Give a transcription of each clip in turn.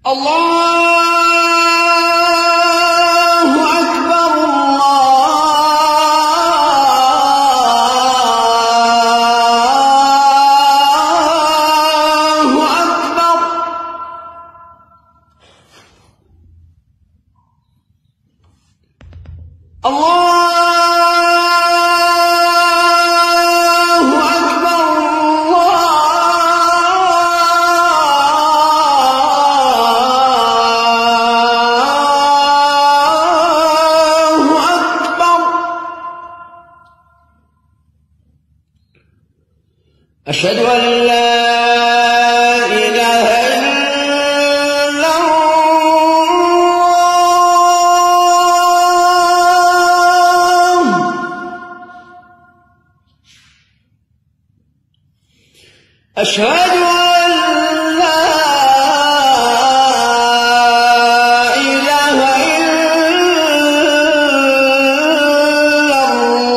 الله أكبر الله أكبر. أشهد أن لا إله إلا الله. أشهد أن لا إله إلا الله.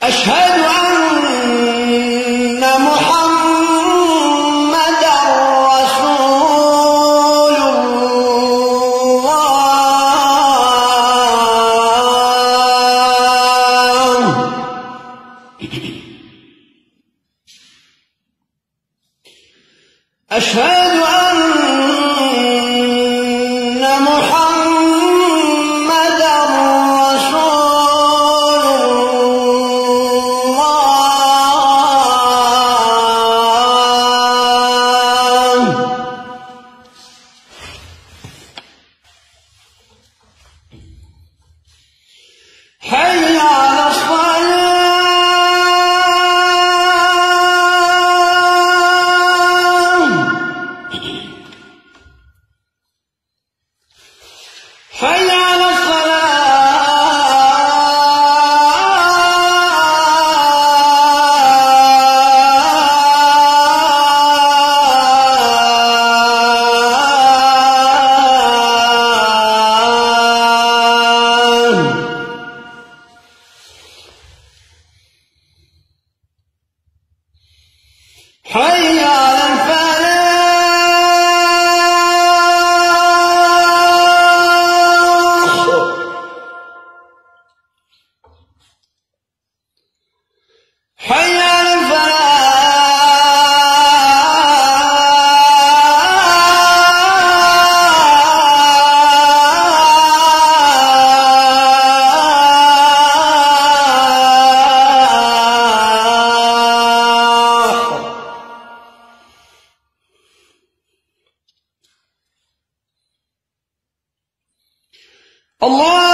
أشهد أن محمدًا رسول الله. أشهد أن محمدًا رسول الله. حي على الصلاة. حي على الصلاة. حي على الفلاح. حي على الفلاح. الله